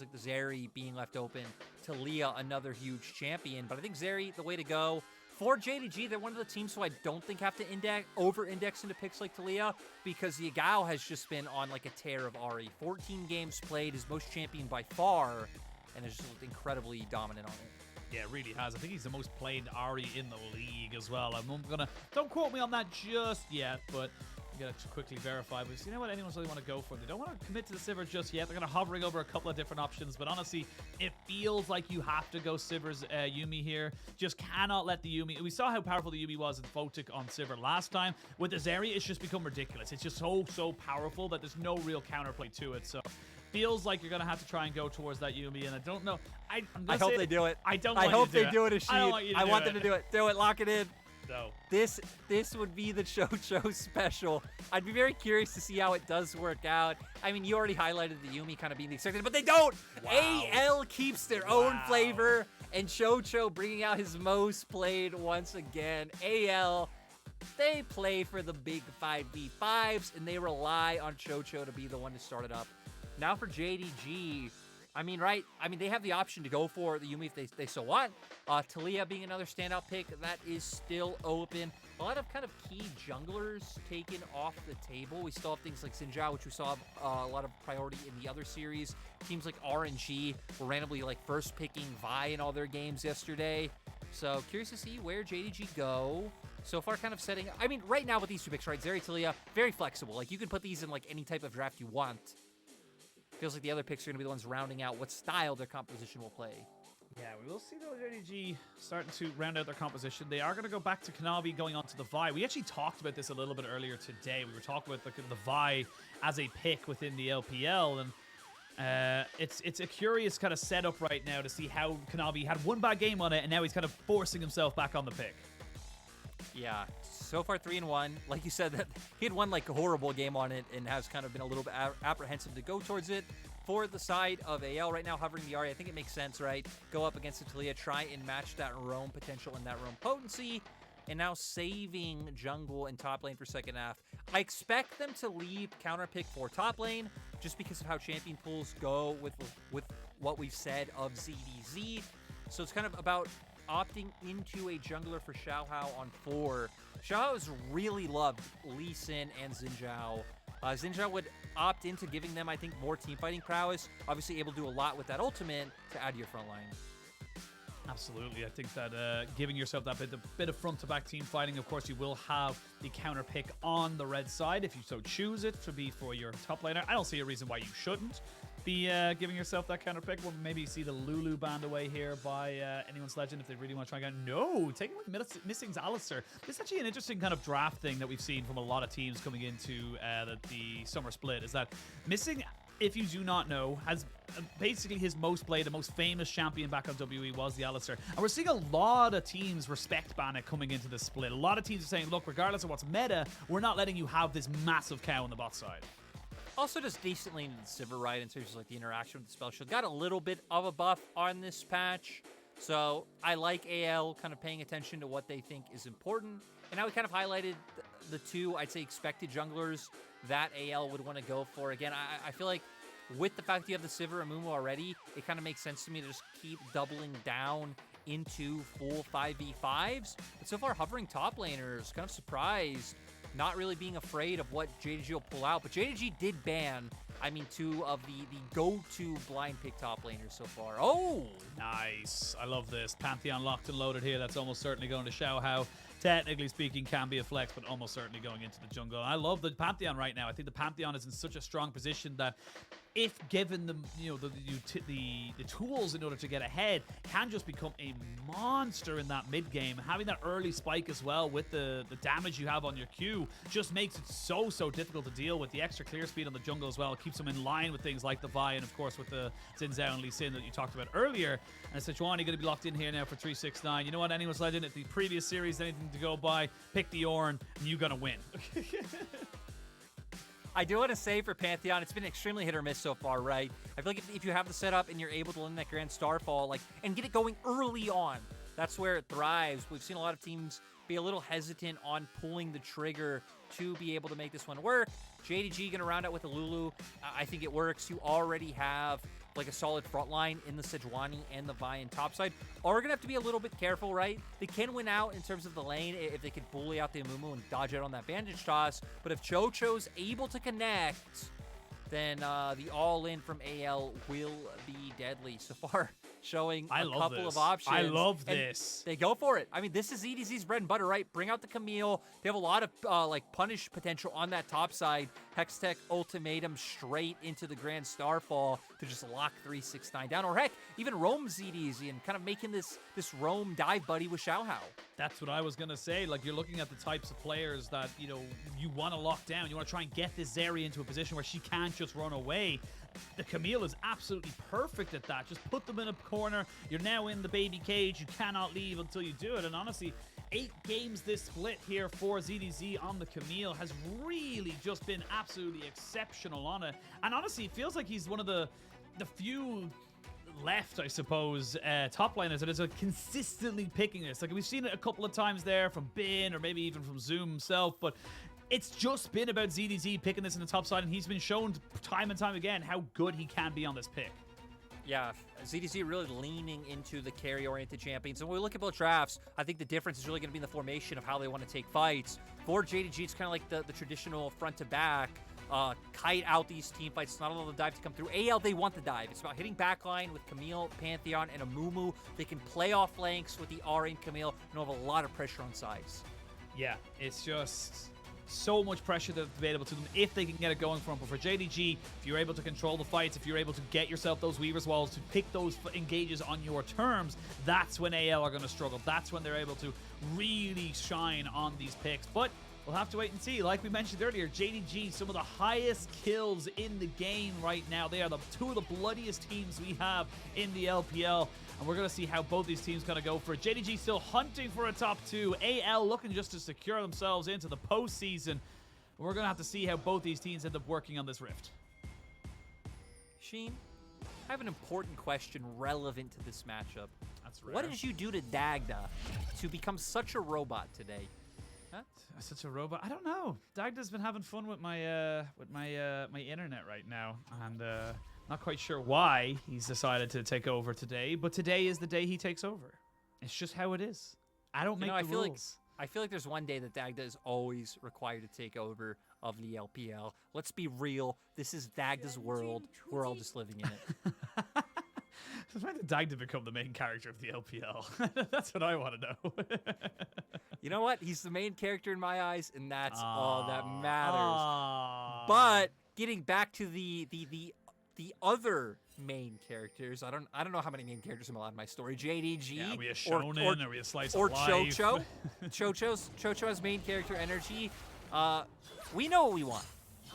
like the Zeri being left open. Taliyah, another huge champion. But I think Zeri, the way to go. For JDG, they're one of the teams who I don't think have to over-index into picks like Taliyah, because Yagao has just been on like a tear of Ahri. 14 games played, his most champion by far, and has just looked incredibly dominant on it. Yeah, it really has. I think he's the most played Ahri in the league as well. I'm gonna, don't quote me on that just yet, but I'm gonna quickly verify. But you know what, anyone's really want to go for? They don't want to commit to the Sivir just yet. They're kind of hovering over a couple of different options, but honestly, it feels like you have to go Sivir's Yuumi here. Just cannot let the Yuumi. We saw how powerful the Yuumi was in Photic on Sivir last time. With the Zeri, it's just become ridiculous. It's just so powerful that there's no real counterplay to it. So feels like you're gonna have to try and go towards that Yuumi, and I don't know. I hope they do it. I don't. I hope they do it, Ashid. I want them to do it. Do it. Lock it in. No. This would be the JoJo special. I'd be very curious to see how it does work out. I mean, you already highlighted the Yuumi kind of being the expected, but they don't. Wow. AL keeps their own flavor, and JoJo bringing out his most played once again. AL, they play for the big 5v5s, and they rely on JoJo to be the one to start it up. Now for JDG, I mean, they have the option to go for the Yuumi if they so want. Taliyah being another standout pick, that is still open. A lot of kind of key junglers taken off the table. We still have things like Xiaohao, which we saw a lot of priority in the other series. Teams like RNG were randomly like first picking Vi in all their games yesterday. So curious to see where JDG go. So far, kind of setting. I mean, right now with these two picks, right? Zeri, Taliyah, very flexible. Like you can put these in like any type of draft you want. Feels like the other picks are going to be the ones rounding out what style their composition will play. Yeah, we will see though JDG starting to round out their composition. They are going to go back to Kanavi going on to the Vi. We actually talked about this a little bit earlier today. We were talking about the Vi as a pick within the LPL, and it's a curious kind of setup right now to see how Kanavi had one bad game on it, and now he's kind of forcing himself back on the pick. Yeah, so far 3-1. Like you said, that he had one like horrible game on it and has kind of been a little bit apprehensive to go towards it. For the side of AL right now, hovering the Ahri, I think it makes sense, right? Go up against the Taliyah, try and match that roam potential and that roam potency, and now saving jungle and top lane for second half. I expect them to leave counter pick for top lane just because of how champion pools go with what we've said of ZDZ. So it's kind of about opting into a jungler for Xiaohao on 4. Xiaohao has really loved Lee Sin and Xiaohao. Xiaohao would opt into giving them, I think, more teamfighting prowess. Obviously able to do a lot with that ultimate to add to your front line. Absolutely. I think that giving yourself that bit of front-to-back team fighting, of course, you will have the counter pick on the red side if you so choose it to be for your top laner. I don't see a reason why you shouldn't be giving yourself that counter pick. We'll maybe see the Lulu banned away here by anyone's legend if they really want to try and go. No, taking away missing Alistair. This is actually an interesting kind of draft thing that we've seen from a lot of teams coming into the summer split, is that missing, if you do not know, has basically his most played, the most famous champion back on WE was the Alistair. And we're seeing a lot of teams respect ban it coming into this split. A lot of teams are saying, look, regardless of what's meta, we're not letting you have this massive cow on the bot side. Also just decently into the Sivir, right, in terms of like the interaction with the spell shield. Got a little bit of a buff on this patch. So I like AL kind of paying attention to what they think is important. And now we kind of highlighted the two, I'd say, expected junglers that AL would want to go for. Again, I feel like with the fact that you have the Sivir Amumu already, it kind of makes sense to me to just keep doubling down into full 5v5s. But so far, hovering top laners, kind of surprised, not really being afraid of what JDG will pull out. But JDG did ban, I mean, 2 of the go-to blind pick top laners so far. Oh! Nice. I love this. Pantheon locked and loaded here. That's almost certainly going to Xiaohao. Technically speaking, can be a flex, but almost certainly going into the jungle. And I love the Pantheon right now. I think the Pantheon is in such a strong position that if given the the tools in order to get ahead, can just become a monster in that mid game. Having that early spike as well with the damage you have on your Q just makes it so difficult to deal with. The extra clear speed on the jungle as well keeps them in line with things like the Vi, and of course with the Xin Zhao and Lee Sin that you talked about earlier. And Sejuani going to be locked in here now for 369. You know what, anyone's legend, if the previous series anything to go by, pick the Ornn and you're gonna win. I do want to say for Pantheon, it's been extremely hit or miss so far, right? I feel like if you have the setup and you're able to win that Grand Starfall, like, and get it going early on, that's where it thrives. We've seen a lot of teams be a little hesitant on pulling the trigger to be able to make this one work. JDG going to round out with a Lulu. I think it works. You already have like a solid front line in the Sejuani and the Vi top side, are going to have to be a little bit careful, right? They can win out in terms of the lane if they could bully out the Amumu and dodge out on that bandage toss, but if Chocho's able to connect, then the all-in from AL will be deadly. So far, showing a couple of options. I love this. They go for it. I mean, this is EDZ's bread and butter, right? Bring out the Camille. They have a lot of like punish potential on that top side. Hextech ultimatum straight into the Grand Starfall to just lock 369 down. Or heck, even roam ZDZ and kind of making this roam dive buddy with Xiaohao. That's what I was going to say. Like, you're looking at the types of players that, you know, you want to lock down. You want to try and get this Zeri into a position where she can't just run away. The Camille is absolutely perfect at that. Just put them in a corner. You're now in the baby cage. You cannot leave until you do it. And honestly, 8 games this split here for ZDZ on the Camille has really just been absolutely exceptional on it. And honestly, it feels like he's one of the few left, I suppose, top liners that is consistently picking this. Like, we've seen it a couple of times there from Bin or maybe even from Zoom himself, but it's just been about ZDZ picking this in the top side, and he's been shown time and time again how good he can be on this pick. Yeah, ZDZ really leaning into the carry-oriented champions. And when we look at both drafts, I think the difference is really going to be in the formation of how they want to take fights. For JDG, it's kind of like the traditional front-to-back, kite out these team fights. It's not allow the dive to come through. AL, they want the dive. It's about hitting backline with Camille, Pantheon, and Amumu. They can play off flanks with the Ahri and Camille and have a lot of pressure on sides. Yeah, it's just so much pressure that's available to them if they can get it going for them. But for JDG, if you're able to control the fights, if you're able to get yourself those Weaver's Walls to pick those engages on your terms, that's when AL are going to struggle. That's when they're able to really shine on these picks. But we'll have to wait and see. Like we mentioned earlier, JDG, some of the highest kills in the game right now. They are the 2 of the bloodiest teams we have in the LPL. And we're going to see how both these teams kind of go for it. JDG still hunting for a top 2. AL looking just to secure themselves into the postseason. We're going to have to see how both these teams end up working on this rift. Sheen, I have an important question relevant to this matchup. That's rare. What did you do to Dagda to become such a robot today? Huh? Such a robot? I don't know. Dagda's been having fun with my my internet right now, and not quite sure why he's decided to take over today. But today is the day he takes over. It's just how it is. I don't make the rules. I feel like there's one day that Dagda is always required to take over of the LPL. Let's be real. This is Dagda's world. We're all just living in it. It's trying to Dagda become the main character of the LPL. That's what I want to know. You know what? He's the main character in my eyes, and that's all that matters. But getting back to the other main characters, I don't know how many main characters I'm allowed in my story. JDG, yeah, are we a shonen? Are we a slice or of life? Chocho? Chocho has main character energy. We know what we want.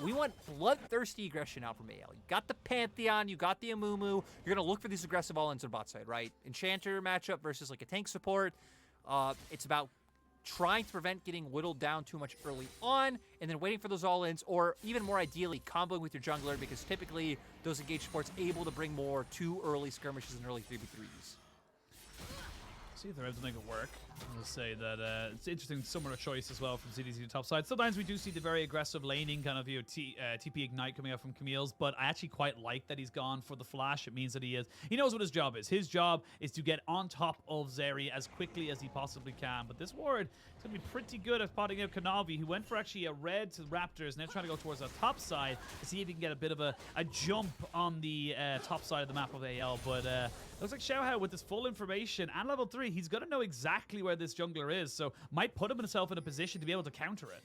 We want bloodthirsty aggression out from AL. You got the Pantheon, you got the Amumu. You're gonna look for these aggressive all-ins on bot side, right? Enchanter matchup versus like a tank support. It's about trying to prevent getting whittled down too much early on, and then waiting for those all-ins, or even more ideally, comboing with your jungler, because typically those engaged supports able to bring more to early skirmishes and early 3v3s. See if they're able to make it work. I'll say that it's interesting, similar choice as well from ZDZ to top side. Sometimes we do see the very aggressive laning kind of TP Ignite coming out from Camille's, but I actually quite like that he's gone for the flash. It means that he knows what his job is. His job is to get on top of Zeri as quickly as he possibly can. But this ward is going to be pretty good at spotting out Kanavi, who went for actually a red to the Raptors, now trying to go towards the top side to see if he can get a bit of a jump on the top side of the map of AL. But looks like Xiaohao with this full information and level 3, he's going to know exactly where this jungler is, so might put himself in a position to be able to counter it.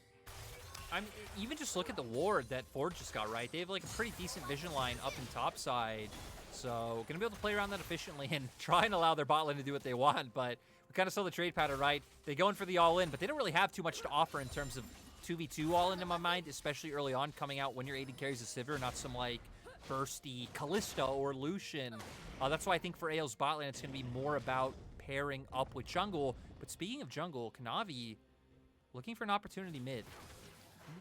I mean, even just look at the ward that Ford just got, right? They have like a pretty decent vision line up in top side, so gonna be able to play around that efficiently and try and allow their bot lane to do what they want. But we kind of saw the trade pattern, right? They go in for the all-in, but they don't really have too much to offer in terms of 2v2 all-in in my mind, especially early on coming out when your AD carries a Sivir, not some like bursty Kalista or Lucian. That's why I think for AL's bot lane, it's gonna be more about pairing up with jungle. But speaking of jungle, Kanavi looking for an opportunity mid.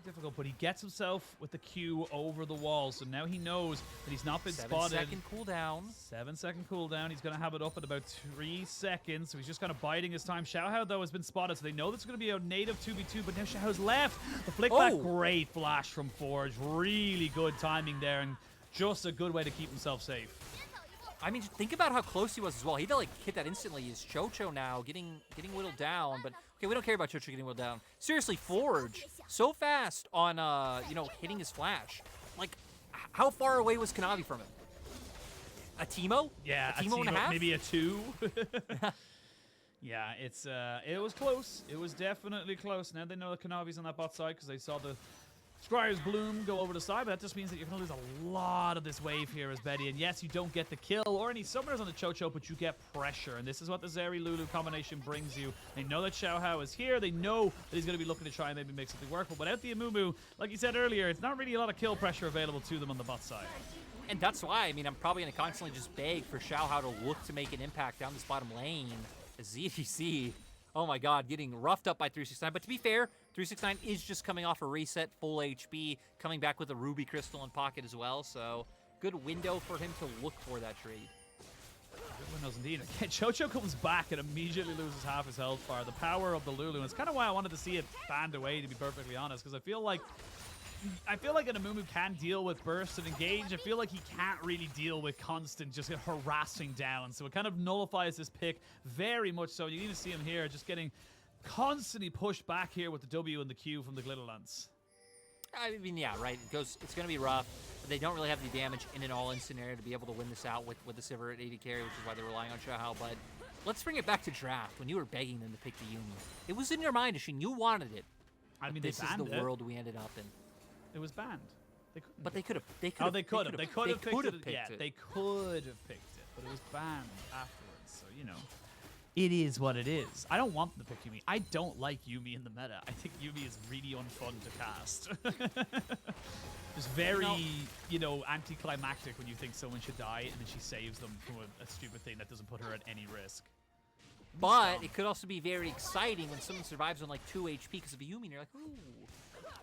Difficult, but he gets himself with the Q over the wall, so now he knows that he's not been spotted. 7-second cooldown. 7-second cooldown. He's going to have it up in about 3 seconds, so he's just kind of biding his time. Xiaohao, though, has been spotted, so they know this is going to be a native 2v2, but now Xiaohao's left. The flick back, great flash from Forge. Really good timing there, and just a good way to keep himself safe. I mean, think about how close he was as well. He like hit that instantly. Is Chocho now getting whittled down? But okay, we don't care about Chocho getting whittled down. Seriously, Forge so fast on you know, hitting his flash. Like, how far away was Kanavi from him? A Teemo? Yeah, a Teemo and a half? maybe a 2. Yeah, it was close. It was definitely close. Now they know that Kanavi's on that bot side because they saw the Scryer's Bloom go over the side, but that just means that you're going to lose a lot of this wave here as Betty. And yes, you don't get the kill or any summoners on the Chocho, but you get pressure. And this is what the Zeri Lulu combination brings you. They know that Xiaohao is here. They know that he's going to be looking to try and maybe make something work. But without the Amumu, like you said earlier, it's not really a lot of kill pressure available to them on the bot side. And that's why, I mean, I'm probably going to constantly just beg for Xiaohao to look to make an impact down this bottom lane. ZDC, oh my god, getting roughed up by 369. But to be fair, 369 is just coming off a reset, full HP, coming back with a Ruby Crystal in pocket as well. So good window for him to look for that trade. Good windows indeed. Again, Chocho comes back and immediately loses half his health bar. The power of the Lulu. And it's kind of why I wanted to see it banned away, to be perfectly honest, because I feel like an Amumu can deal with burst and engage. I feel like he can't really deal with constant just harassing down. So it kind of nullifies this pick very much so. You need to see him here just getting constantly pushed back here with the W and the Q from the Glitterlance. I mean, yeah, right. It's going to be rough. But they don't really have the damage in an all-in scenario to be able to win this out with the Sivir at 80 carry, which is why they're relying on Xiaohao. But let's bring it back to draft when you were begging them to pick the Yuumi. It was in your mind, Ashin. You wanted it. I mean, this is the world we ended up in. It was banned. But they could have. They could have picked it. Yeah, they could have picked it, but it was banned afterwards. So you know, it is what it is. I don't want them to pick Yuumi. I don't like Yuumi in the meta. I think Yuumi is really unfun to cast. Just very, you know, anticlimactic when you think someone should die and then she saves them from a stupid thing that doesn't put her at any risk. But it could also be very exciting when someone survives on like 2 HP because of a Yuumi, and you're like, ooh.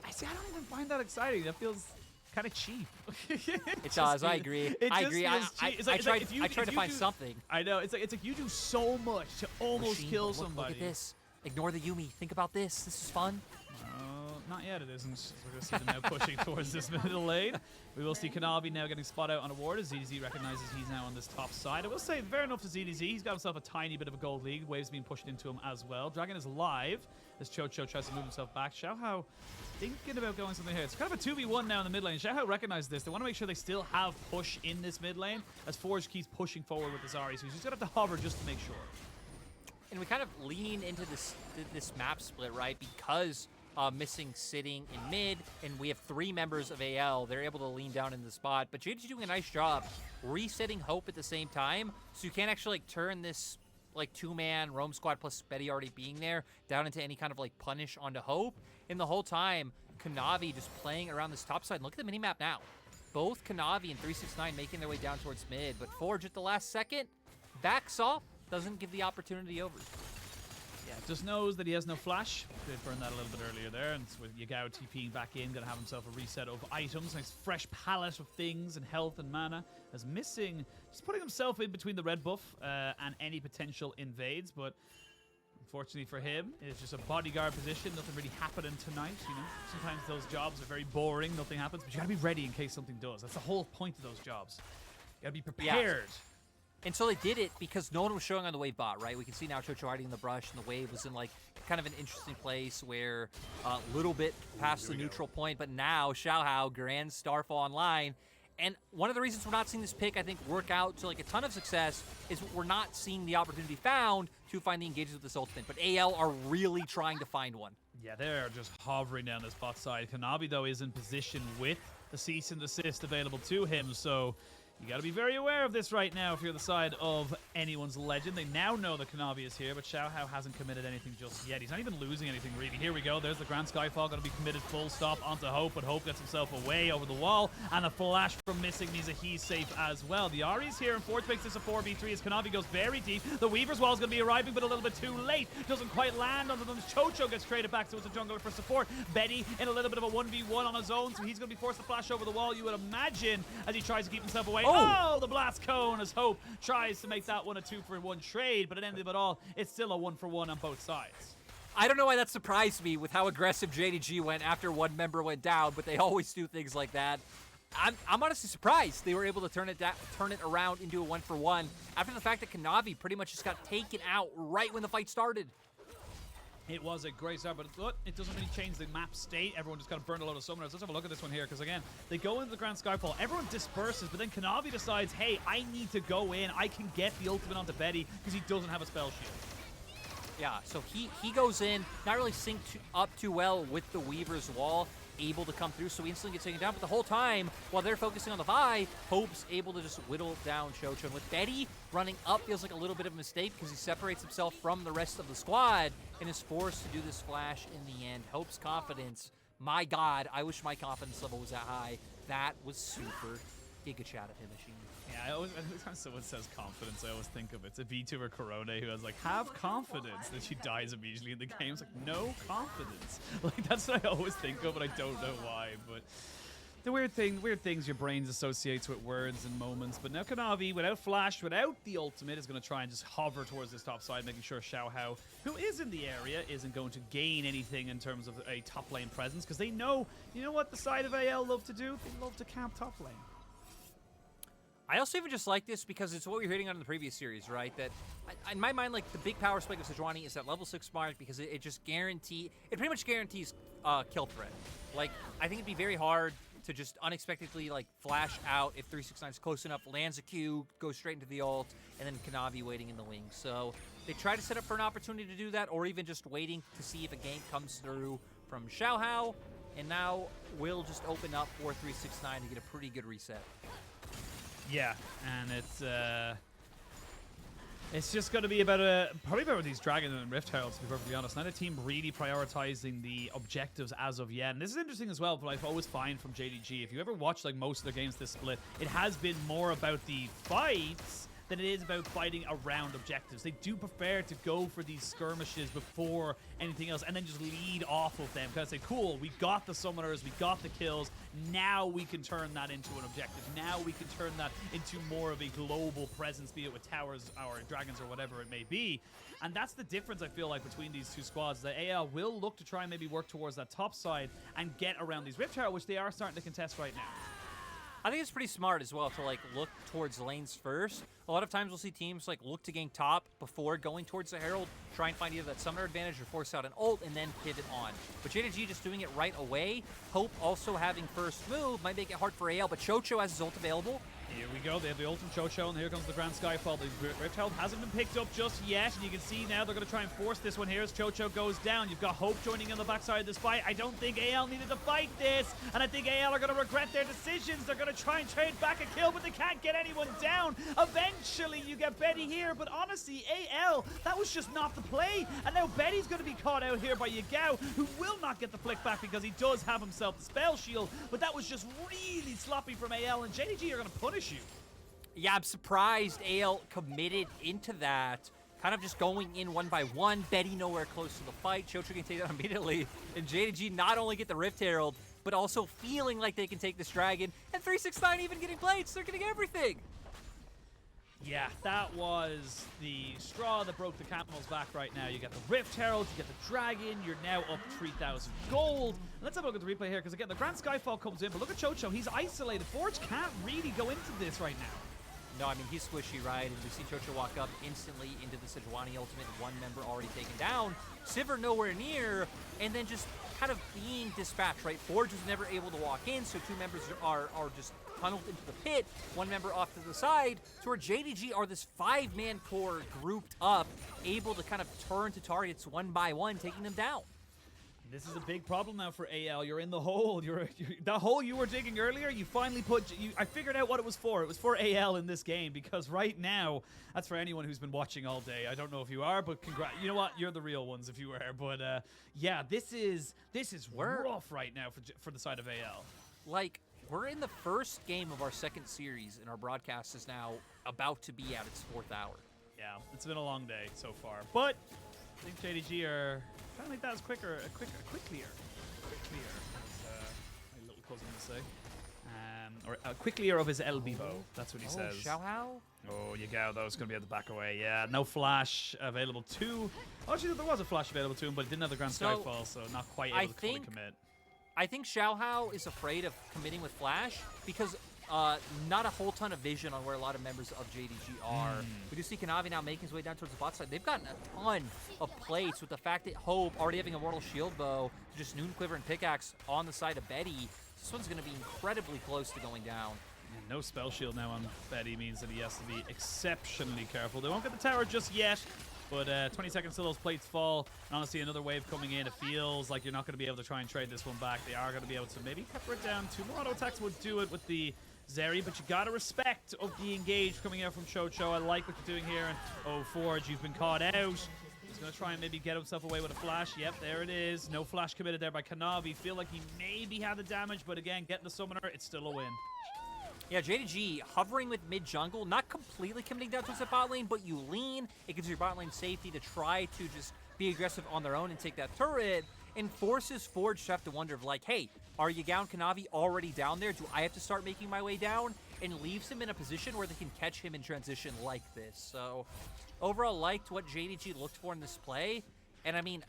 I don't even find that exciting. That feels kind of cheap. It does. I agree. I agree. I tried to find something. I know. It's like you do so much to almost kill somebody. Look at this. Ignore the Yuumi. Think about this. This is fun. Not yet, it isn't. We're going to see them now pushing towards this middle lane. We will see Kanavi now getting spot out on a ward as ZDZ recognizes he's now on this top side. I will say, fair enough to ZDZ. He's got himself a tiny bit of a gold lead. Waves being pushed into him as well. Dragon is live as Chocho tries to move himself back. Xiaohao thinking about going something here. It's kind of a 2v1 now in the mid lane. Xiaohao recognizes this. They want to make sure they still have push in this mid lane as Forge keeps pushing forward with this Ahri. So he's just going to have to hover just to make sure. And we kind of lean into this map split, right? Because missing sitting in mid, and we have 3 members of AL. They're able to lean down in the spot, but JDG doing a nice job resetting Hope at the same time, so you can't actually like turn this like 2-man roam squad plus Betty already being there down into any kind of like punish onto Hope. And the whole time, Kanavi just playing around this top side. And look at the minimap now. Both Kanavi and 369 making their way down towards mid, but Forge at the last second backs off, doesn't give the opportunity over. Yeah, just knows that he has no flash. Did burn that a little bit earlier there, and with Yagao TPing back in, gonna have himself a reset of items. Nice fresh palette of things and health and mana. As missing, just putting himself in between the red buff and any potential invades, but unfortunately for him, it's just a bodyguard position. Nothing really happening tonight, you know. Sometimes those jobs are very boring, nothing happens, but you gotta be ready in case something does. That's the whole point of those jobs. You gotta be prepared. Yeah. And so they did it because no one was showing on the wave bot, right? We can see now Chocho hiding in the brush, and the wave was in like kind of an interesting place where a little bit past the neutral point, but now Xiaohao, Grand Starfall online. And one of the reasons we're not seeing this pick, I think, work out to like a ton of success is we're not seeing the opportunity found to find the engages with this ultimate. But AL are really trying to find one. Yeah, they're just hovering down this bot side. Kanavi, though, is in position with the cease and desist available to him, so you got to be very aware of this right now if you're the side of anyone's legend. They now know that Kanavi is here, but Xiaohao hasn't committed anything just yet. He's not even losing anything, really. Here we go. There's the Grand Skyfall going to be committed full stop onto Hope, but Hope gets himself away over the wall, and a flash from missing means that he's safe as well. The Ahri's here, and Forge makes this a 4v3 as Kanavi goes very deep. The Weaver's Wall is going to be arriving, but a little bit too late. Doesn't quite land on them. Chocho gets traded back, so it's a jungler for support. Betty in a little bit of a 1v1 on his own, so he's going to be forced to flash over the wall, you would imagine, as he tries to keep himself away. Oh, the blast cone as Hope tries to make that one a 2-for-1 trade, but at the end of it all, it's still a 1-for-1 on both sides. I don't know why that surprised me with how aggressive JDG went after one member went down, but they always do things like that. I'm honestly surprised they were able to turn it around into a 1-for-1 after the fact that Kanavi pretty much just got taken out right when the fight started. It was a great start, but look, it doesn't really change the map state. Everyone just got to burn a lot of summoners. Let's have a look at this one here, because again, they go into the Grand Skyfall. Everyone disperses, but then Kanavi decides, hey, I need to go in. I can get the ultimate onto Betty because he doesn't have a spell shield. Yeah, so he goes in, not really synced up too well with the Weaver's wall, able to come through, so he instantly gets taken down. But the whole time, while they're focusing on the Vi, Hope's able to just whittle down Chocho. And with Betty running up feels like a little bit of a mistake because he separates himself from the rest of the squad and is forced to do this flash in the end. Hope's confidence, my God, I wish my confidence level was that high. That was super. Giga chat at him, machine. Yeah, every time someone says confidence, I always think of it's a VTuber Korone who has like, have confidence, then she dies immediately in the game. It's like, no confidence. Like, that's what I always think of, but I don't know why. But the weird things your brains associates with words and moments. But now Kanavi, without flash, without the ultimate, is going to try and just hover towards this top side, making sure Xiaohao, who is in the area, isn't going to gain anything in terms of a top lane presence, because they know, you know what the side of AL love to do? They love to camp top lane. I also even just like this because it's what we were hitting on in the previous series, right? That, in my mind, like, the big power spike of Sejuani is that level 6 mark because it just pretty much guarantees kill threat. Like, I think it'd be very hard to just unexpectedly, like, flash out if 369 is close enough, lands a Q, goes straight into the ult, and then Kanavi waiting in the wings. So they try to set up for an opportunity to do that, or even just waiting to see if a gank comes through from Xiaohao, and now we'll just open up for 369 to get a pretty good reset. Yeah, and it's just going to be probably about these Dragon and Rift Heralds, to be perfectly honest. Not a team really prioritizing the objectives as of yet. And this is interesting as well, but I've always find from JDG, if you ever watch like most of their games this split, it has been more about the fights than it is about fighting around objectives. They do prefer to go for these skirmishes before anything else and then just lead off of them. Because they say, cool, we got the summoners, we got the kills, now we can turn that into an objective. Now we can turn that into more of a global presence, be it with towers or dragons or whatever it may be. And that's the difference, I feel like, between these two squads. The AL will look to try and maybe work towards that top side and get around these Rift Herald, which they are starting to contest right now. I think it's pretty smart as well to like look towards lanes first. A lot of times we'll see teams like look to gain top before going towards the Herald, try and find either that summoner advantage or force out an ult and then pivot on. But JDG just doing it right away. Hope also having first move might make it hard for AL, but Chocho has his ult available. Here we go, they have the ult from Chocho, and here comes the Grand Skyfall. The Rift Herald hasn't been picked up just yet, and you can see now they're going to try and force this one here as Chocho goes down. You've got Hope joining on the backside of this fight. I don't think AL needed to fight this, and I think AL are going to regret their decisions. They're going to try and trade back a kill, but they can't get anyone down. Eventually, you get Betty here, but honestly, AL, that was just not the play, and now Betty's going to be caught out here by Yagao, who will not get the flick back because he does have himself the spell shield, but that was just really sloppy from AL, and JDG are going to punish you. Yeah, I'm surprised AL committed into that. Kind of just going in one by one. Betty nowhere close to the fight. Chocho can take that immediately. And JDG not only get the Rift Herald, but also feeling like they can take this dragon. And 369 even getting plates. They're getting everything. Yeah, that was the straw that broke the camel's back right now. You get the Rift Herald, you get the Dragon, you're now up 3,000 gold. Let's have a look at the replay here, because again, the Grand Skyfall comes in, but look at Chocho, he's isolated. Forge can't really go into this right now. No, I mean, he's squishy, right? And we see Chocho walk up instantly into the Sejuani ultimate. One member already taken down. Sivir nowhere near. And then just kind of being dispatched, right? Forge was never able to walk in, so two members are just tunneled into the pit. One member off to the side. So where JDG are this 5-man core grouped up, able to kind of turn to targets one by one, taking them down. This is a big problem now for AL. You're in the hole. The hole you were digging earlier, you finally I figured out what it was for. It was for AL in this game, because right now, that's for anyone who's been watching all day. I don't know if you are, but you know what? You're the real ones if you were. But yeah, this is rough right now for the side of AL. Like, we're in the first game of our second series, and our broadcast is now about to be at its 4th hour. Yeah, it's been a long day so far, but I think JDG are trying to make that as quicker, quicklier, as my little cousin would say. Or quicklier of his LBO. That's what he says. Xiaohao? Oh, Yagao, though, is going to be able to back away. Yeah, no flash available to... Actually, there was a flash available to him, but it didn't have the Grand Skyfall, so not quite able to fully commit. I think Xiaohao is afraid of committing with Flash because not a whole ton of vision on where a lot of members of JDG are. We do see Kanavi now making his way down towards the bot side. They've gotten a ton of plates with the fact that Hope already having a Mortal Shield Bow to just Noon Quiver and Pickaxe on the side of Betty. This one's going to be incredibly close to going down. And no spell shield now on Betty means that he has to be exceptionally careful. They won't get the tower just yet, but 20 seconds till those plates fall. And honestly, another wave coming in. It feels like you're not going to be able to try and trade this one back. They are going to be able to maybe pepper it down. 2 more auto attacks would do it with the Zeri, but you gotta respect of the engage coming out from QiuQiu. I like what you're doing here. And oh, Forge, you've been caught out. He's gonna try and maybe get himself away with a flash. Yep, there it is. No flash committed there by Kanavi. Feel like he maybe had the damage, but again, getting the summoner, it's still a win. Yeah, JDG hovering with mid jungle, not completely committing down towards the bot lane, but you lean. It gives your bot lane safety to try to just be aggressive on their own and take that turret, and forces Forge to have to wonder of like, hey, are Yagao and Kanavi already down there? Do I have to start making my way down? And leaves him in a position where they can catch him in transition like this. So overall, liked what JDG looked for in this play. And I mean,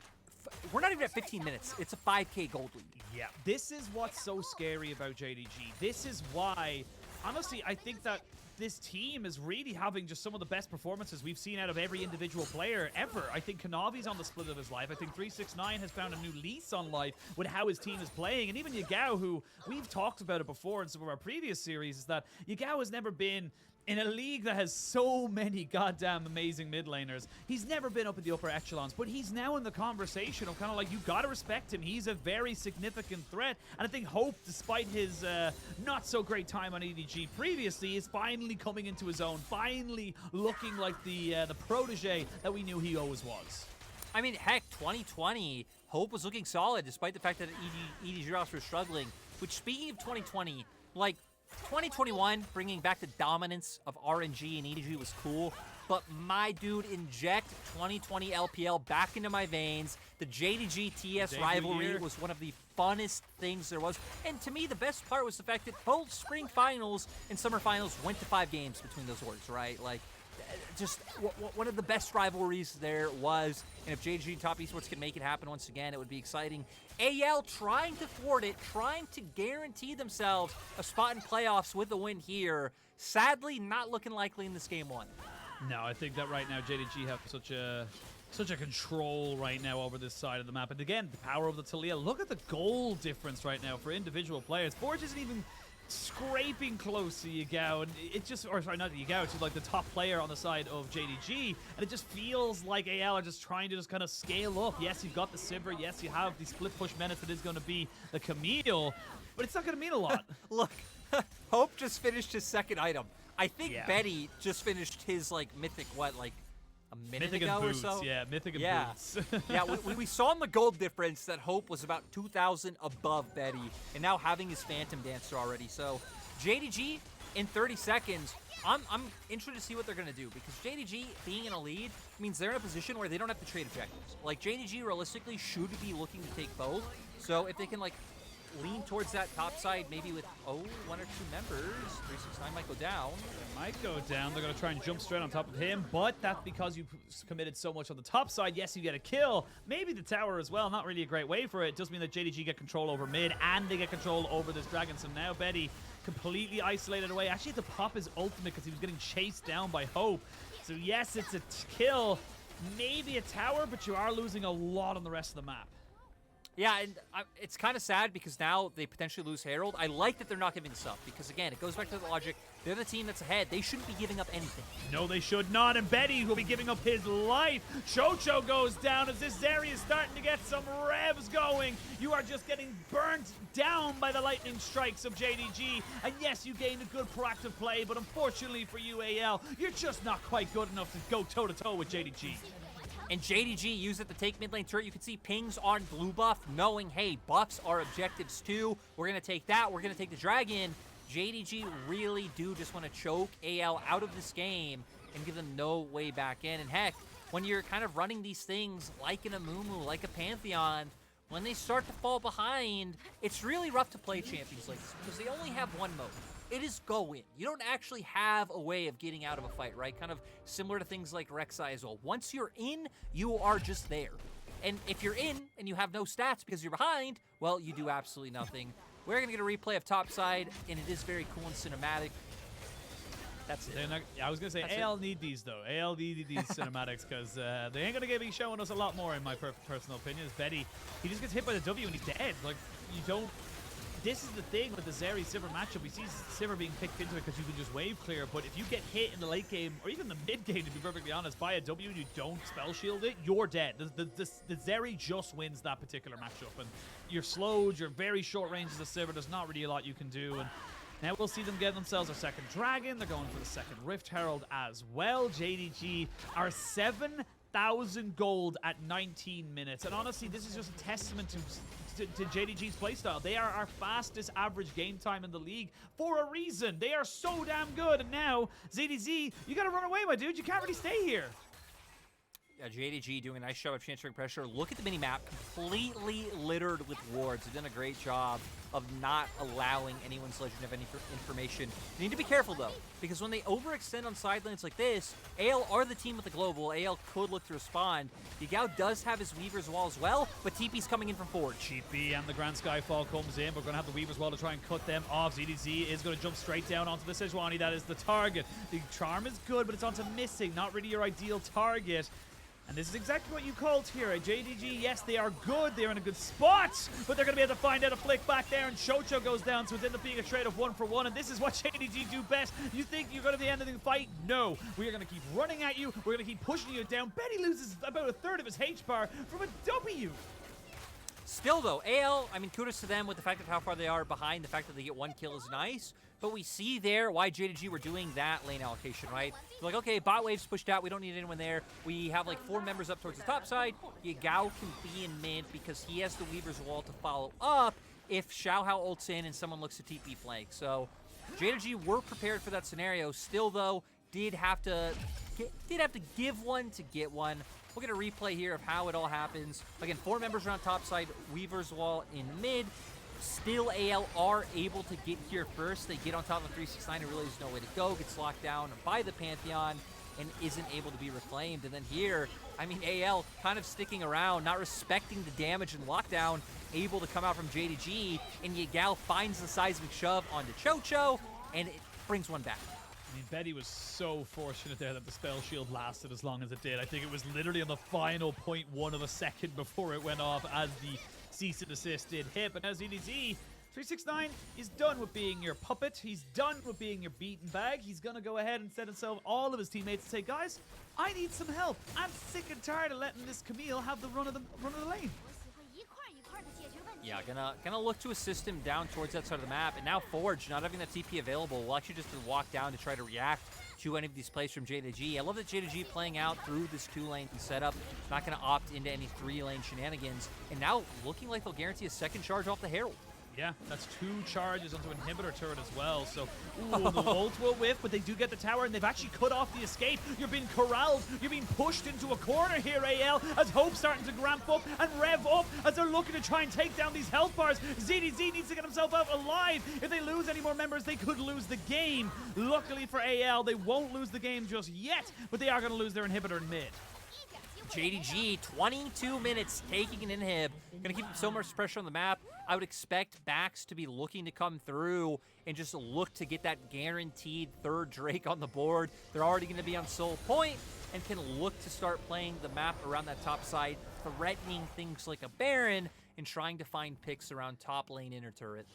we're not even at 15 minutes. It's a 5K gold lead. Yeah, this is what's so scary about JDG. This is why, honestly, I think that this team is really having just some of the best performances we've seen out of every individual player ever. I think Kanavi's on the split of his life. I think 369 has found a new lease on life with how his team is playing. And even Yagao, who we've talked about it before in some of our previous series, is that Yagao has never been in a league that has so many goddamn amazing mid laners. He's never been up in the upper echelons, but he's now in the conversation of kind of like, you gotta respect him. He's a very significant threat. And I think Hope, despite his not so great time on EDG previously, is finally coming into his own, finally looking like the protege that we knew he always was. I mean, heck, 2020, Hope was looking solid despite the fact that EDG roster was struggling. Which, speaking of 2020, like, 2021, bringing back the dominance of RNG and EDG was cool, but my dude, inject 2020 LPL back into my veins. The JDG TS rivalry was one of the funnest things there was. And to me, the best part was the fact that both spring finals and summer finals went to 5 games between those orgs, right? Like, just one of the best rivalries there was. And if JDG Top Esports can make it happen once again, it would be exciting. AL trying to thwart it, trying to guarantee themselves a spot in playoffs with a win here. Sadly, not looking likely in this game 1. No, I think that right now JDG have such a control right now over this side of the map. And again, the power of the Taliyah. Look at the goal difference right now for individual players. Forge isn't even scraping close to Yagao, and it just, or sorry, not Yagao, it's just like the top player on the side of JDG, and it just feels like AL are just trying to just kind of scale up. Yes, you've got the Sivir, yes, you have the split push menace that is going to be the Camille, but it's not going to mean a lot. Look, Hope just finished his second item. I think Betty just finished his, like, mythic, what, like, a minute Mythic ago and boots, or so? yeah, Mythic and boots. Yeah, we saw in the gold difference that Hope was about 2,000 above Betty, and now having his Phantom Dancer already. So JDG in 30 seconds, I'm interested to see what they're going to do, because JDG being in a lead means they're in a position where they don't have to trade objectives. Like, JDG realistically should be looking to take both. So if they can, like, lean towards that top side, maybe with, 1 or 2 members, 369 might go down. It might go down. They're going to try and jump straight on top of him, but that's because you committed so much on the top side. Yes, you get a kill. Maybe the tower as well. Not really a great way for it. It does mean that JDG get control over mid, and they get control over this dragon. So now Betty completely isolated away. Actually, had to pop his ultimate because he was getting chased down by Hope. So yes, it's a kill. Maybe a tower, but you are losing a lot on the rest of the map. Yeah, and it's kind of sad because now they potentially lose Herald. I like that they're not giving this up because, again, it goes back to the logic. They're the team that's ahead. They shouldn't be giving up anything. No, they should not. And Betty will be giving up his life. QiuQiu goes down as this Zeri is starting to get some revs going. You are just getting burnt down by the lightning strikes of JDG. And yes, you gained a good proactive play, but unfortunately for you, AL, you're just not quite good enough to go toe-to-toe with JDG. And JDG used it to take mid lane turret. You can see pings on blue buff, knowing, hey, buffs are objectives too. We're going to take that. We're going to take the dragon. JDG really do just want to choke AL out of this game and give them no way back in. And heck, when you're kind of running these things like an Amumu, like a Pantheon, when they start to fall behind, it's really rough to play champions like this because they only have one mode. It is go in. You don't actually have a way of getting out of a fight, right? Kind of similar to things like Rek'Sai as well. Once you're in, you are just there. And if you're in and you have no stats because you're behind, well, you do absolutely nothing. We're going to get a replay of topside, and it is very cool and cinematic. That's it. I was going to say, AL need these, though. AL need these cinematics, because they ain't going to be showing us a lot more, in my personal opinion. Is Betty, he just gets hit by the W and he's dead. Like, you don't... This is the thing with the Zeri Sivir matchup. We see Sivir being picked into it because you can just wave clear, but if you get hit in the late game, or even the mid game, to be perfectly honest, by a W and you don't spell shield it, you're dead. The Zeri just wins that particular matchup, and you're slowed, you're very short range as a Sivir. There's not really a lot you can do, and now we'll see them get themselves a second Dragon. They're going for the second Rift Herald as well. JDG are 7,000 gold at 19 minutes, and honestly, this is just a testament to JDG's playstyle. They are our fastest average game time in the league for a reason. They are so damn good. And now, ZDZ, you gotta run away, my dude. You can't really stay here. Yeah, JDG doing a nice job of transferring pressure. Look at the mini-map, completely littered with wards. They've done a great job of not allowing anyone's Legend of any information. You need to be careful, though, because when they overextend on side lanes like this, AL are the team with the global. AL could look to respond. Yagao does have his Weaver's Wall as well, but TP's coming in from forward. Cheapy and the Grand Skyfall comes in. We're going to have the Weaver's Wall to try and cut them off. ZDZ is going to jump straight down onto the Sejuani. That is the target. The charm is good, but it's onto missing. Not really your ideal target. And this is exactly what you called here. JDG, yes, they are good. They're in a good spot, but they're going to be able to find out a flick back there, and Chocho goes down, so it ends up being a trade of 1-for-1, and this is what JDG do best. You think you're going to be ending the fight? No. We are going to keep running at you. We're going to keep pushing you down. Betty loses about a third of his H-bar from a W. Still, though, AL, I mean, kudos to them with the fact of how far they are behind. The fact that they get one kill is nice. But we see there why JDG were doing that lane allocation, right? They're like, okay, bot wave's pushed out. We don't need anyone there. We have like 4 members up towards the top side. Yagao can be in mid because he has the Weaver's Wall to follow up if Xiaohao ults in and someone looks to TP flank. So JDG were prepared for that scenario. Still, though, did have to give one to get one. We'll get a replay here of how it all happens. Again, 4 members are on top side, Weaver's Wall in mid. Still, AL are able to get here first. They get on top of 369 and really there's no way to go. Gets locked down by the Pantheon and isn't able to be reclaimed. And then here, I mean, AL kind of sticking around, not respecting the damage and lockdown, able to come out from JDG, and Yagao finds the seismic shove onto Chocho, and it brings one back. I mean, Betty was so fortunate there that the spell shield lasted as long as it did. I think it was literally on the final 0.1 of a second before it went off as the cease and desist did hit. But now ZDZ, 369 is done with being your puppet. He's done with being your beaten bag. He's going to go ahead and set himself all of his teammates and say, guys, I need some help. I'm sick and tired of letting this Camille have the run of the lane. Yeah, gonna look to assist him down towards that side of the map. And now Forge, not having that TP available, will actually just walk down to try to react to any of these plays from JDG. I love that JDG playing out through this 2-lane setup, not gonna opt into any 3-lane shenanigans. And now looking like they'll guarantee a second charge off the Herald. Yeah, that's 2 charges onto inhibitor turret as well. So, ooh, the ult will whiff, but they do get the tower, and they've actually cut off the escape. You're being corralled. You're being pushed into a corner here, AL, as Hope's starting to ramp up and rev up as they're looking to try and take down these health bars. ZDZ needs to get himself out alive. If they lose any more members, they could lose the game. Luckily for AL, they won't lose the game just yet, but they are going to lose their inhibitor in mid. JDG, 22 minutes taking an inhib. Gonna keep so much pressure on the map. I would expect Bax to be looking to come through and just look to get that guaranteed 3rd Drake on the board. They're already gonna be on Soul Point and can look to start playing the map around that top side, threatening things like a Baron and trying to find picks around top lane inner turret.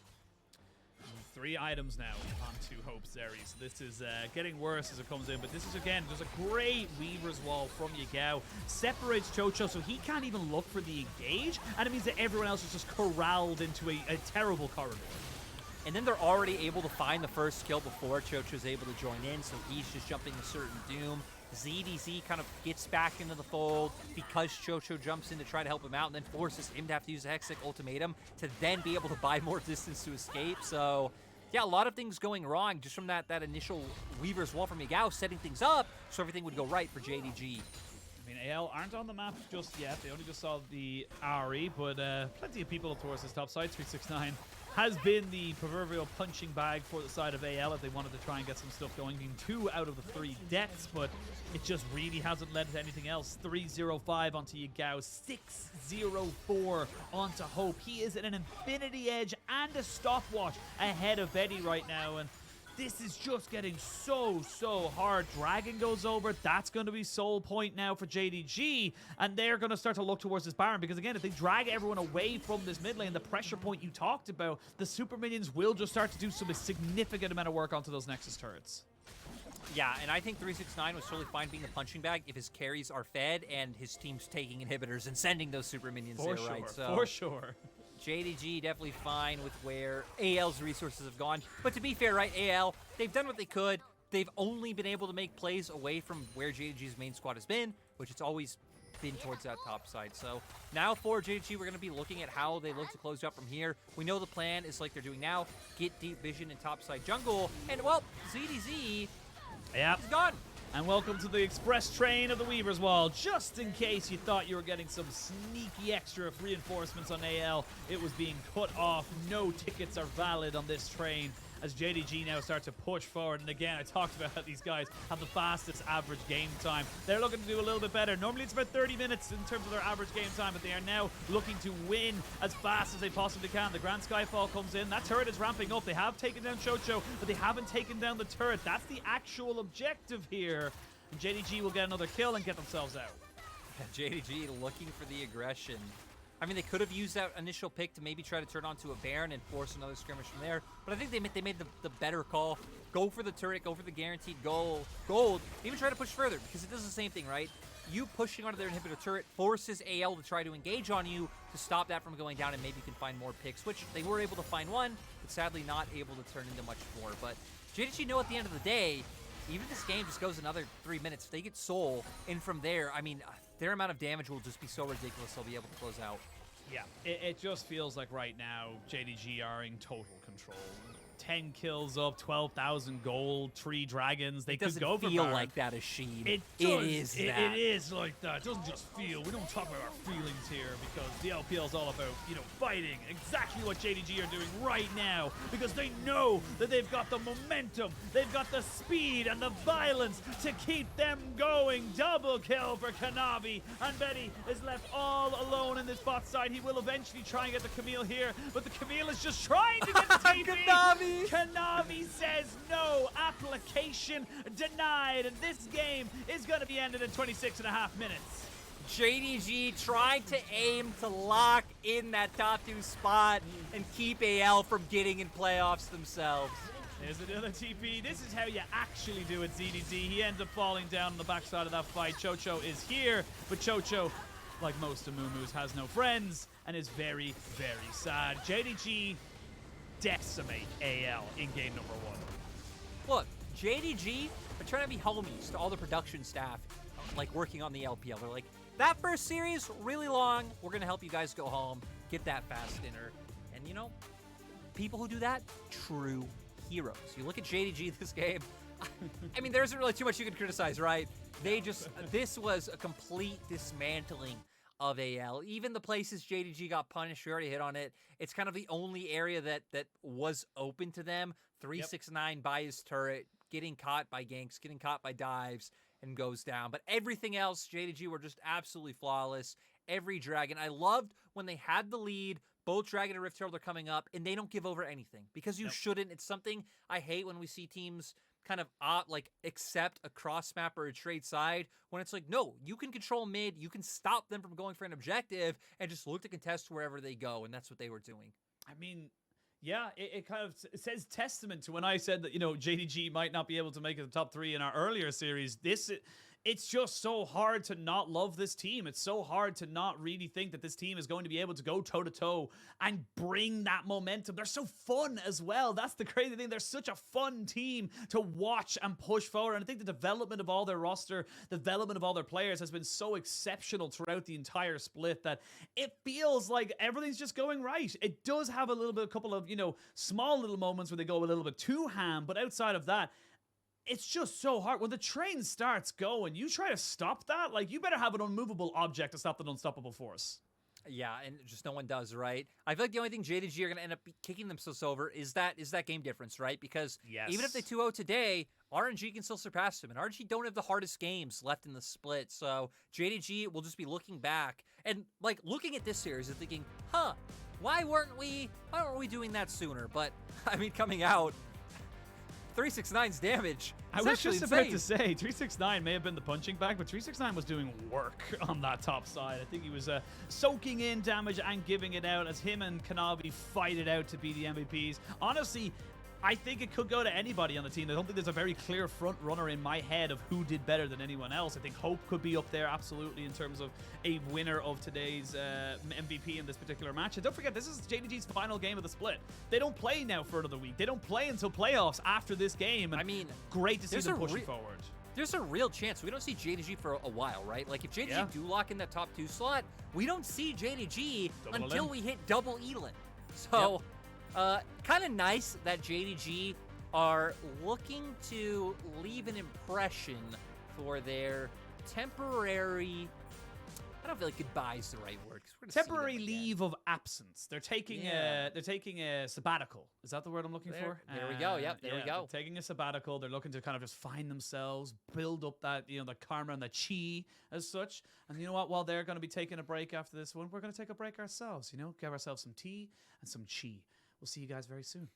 3 items now onto Hope Zeri. So this is getting worse as it comes in, but this is, again, just a great Weaver's Wall from Yagao. Separates Chocho so he can't even look for the engage, and it means that everyone else is just corralled into a terrible corridor. And then they're already able to find the first kill before Chocho's able to join in, so he's just jumping a certain doom. ZDZ kind of gets back into the fold because Chocho jumps in to try to help him out and then forces him to have to use a Hexic ultimatum to then be able to buy more distance to escape. So, yeah, a lot of things going wrong just from that initial Weaver's Wall from Yagao setting things up so everything would go right for JDG. I mean, AL aren't on the map just yet. They only just saw the Ahri, but plenty of people towards this top side. 369 has been the proverbial punching bag for the side of AL if they wanted to try and get some stuff going. Being 2 out of the 3 deaths, but it just really hasn't led to anything else. 3-0-5 onto Yagao, 6-0-4 onto Hope. He is at an infinity edge and a stopwatch ahead of Betty right now, and this is just getting so hard. Dragon goes over. That's going to be soul point now for JDG, and they're going to start to look towards this Baron, because again, if they drag everyone away from this mid lane, the pressure point you talked about, the super minions will just start to do some significant amount of work onto those Nexus turrets. Yeah, and I think 369 was totally fine being a punching bag if his carries are fed and his team's taking inhibitors and sending those super minions there, right? So for sure. JDG definitely fine with where AL's resources have gone. But to be fair, right, AL, they've done what they could. They've only been able to make plays away from where JDG's main squad has been, which it's always been towards that top side. So now for JDG, we're going to be looking at how they look to close out from here. We know the plan is like they're doing now, get deep vision in top side jungle. And, well, ZDZ is gone. And welcome to the express train of the Weaver's Wall. Just in case you thought you were getting some sneaky extra reinforcements on AL, it was being cut off. No tickets are valid on this train as JDG now start to push forward. And again, I talked about how these guys have the fastest average game time. They're looking to do a little bit better. Normally it's about 30 minutes in terms of their average game time, but they are now looking to win as fast as they possibly can. The Grand Skyfall comes in. That turret is ramping up. They have taken down Chocho, but they haven't taken down the turret. That's the actual objective here. And JDG will get another kill and get themselves out. JDG looking for the aggression. I mean, they could have used that initial pick to maybe try to turn onto a Baron and force another skirmish from there. But I think they made the better call. Go for the turret, go for the guaranteed gold, even try to push further, because it does the same thing, right? You pushing onto their inhibitor turret forces AL to try to engage on you to stop that from going down, and maybe you can find more picks, which they were able to find one, but sadly not able to turn into much more. But JDG know at the end of the day, even if this game just goes another 3 minutes, if they get soul, and from there, I mean, their amount of damage will just be so ridiculous they'll be able to close out. Yeah, it just feels like right now JDG are in total control. 10 kills up, 12,000 gold, 3 dragons. They could go for It doesn't feel Baron. like that, Ashin. It is that. It is like that. It doesn't just feel. We don't talk about our feelings here, because the LPL is all about, fighting. Exactly what JDG are doing right now, because they know that they've got the momentum, they've got the speed and the violence to keep them going. Double kill for Kanavi, and Betty is left all alone in this bot side. He will eventually try and get the Camille here, but the Camille is just trying to get the TP. Kanavi says no. Application denied, and this game is going to be ended in 26 and a half minutes. JDG tried to aim to lock in that top 2 spot and keep AL from getting in playoffs themselves. There's another TP. This is how you actually do it, ZDZ. He ends up falling down on the backside of that fight. Chocho is here, but Chocho, like most Amumus, has no friends and is very, very sad. JDG decimate AL in game number 1. Look, JDG are trying to be homies to all the production staff, like working on the LPL. They're like, that first series, really long. We're going to help you guys go home, get that fast dinner. And, people who do that, true heroes. You look at JDG this game, I mean, there isn't really too much you can criticize, right? This was a complete dismantling of AL. Even the places JDG got punished, we already hit on it. It's kind of the only area that was open to them. 369 by his turret, getting caught by ganks, getting caught by dives, and goes down. But everything else, JDG were just absolutely flawless. Every dragon. I loved when they had the lead, both Dragon and Rift Herald are coming up, and they don't give over anything, because you shouldn't. It's something I hate when we see teams kind of accept a cross map or a trade side, when it's like, no, you can control mid, you can stop them from going for an objective, and just look to contest wherever they go, and that's what they were doing. I mean, yeah, it kind of says testament to when I said that, JDG might not be able to make it the top 3 in our earlier series. It's just so hard to not love this team. It's so hard to not really think that this team is going to be able to go toe-to-toe and bring that momentum. They're so fun as well. That's the crazy thing. They're such a fun team to watch and push forward. And I think the development of all their roster, the development of all their players has been so exceptional throughout the entire split that it feels like everything's just going right. It does have a couple of, small little moments where they go a little bit too ham, but outside of that, it's just so hard. When the train starts going, you try to stop that, like, you better have an unmovable object to stop the unstoppable force. Yeah, and just no one does, right? I feel like the only thing JDG are going to end up kicking themselves over is that game difference, right? Because even if they 2-0 today, RNG can still surpass them, and RNG don't have the hardest games left in the split. So JDG will just be looking back and like looking at this series and thinking, huh, why weren't we doing that sooner? But I mean, coming out, 369's damage. I was just about to say, 369 may have been the punching bag, but 369 was doing work on that top side. I think he was soaking in damage and giving it out as him and Kanavi fight it out to be the MVPs. Honestly, I think it could go to anybody on the team. I don't think there's a very clear front runner in my head of who did better than anyone else. I think Hope could be up there absolutely in terms of a winner of today's MVP in this particular match. And don't forget, this is JDG's final game of the split. They don't play now for another week. They don't play until playoffs after this game. And I mean, great to see them pushing forward. There's a real chance we don't see JDG for a while, right? Like if JDG do lock in that top 2 slot, we don't see JDG until we hit double Elin. So. Kind of nice that JDG are looking to leave an impression for their temporary, I don't feel like goodbye is the right word. Temporary leave of absence. They're taking a sabbatical. Is that the word I'm looking for? There we go. Yep, there we go. They're taking a sabbatical. They're looking to kind of just find themselves, build up that, the karma and the chi as such. And you know what? While they're going to be taking a break after this one, we're going to take a break ourselves, give ourselves some tea and some chi. We'll see you guys very soon.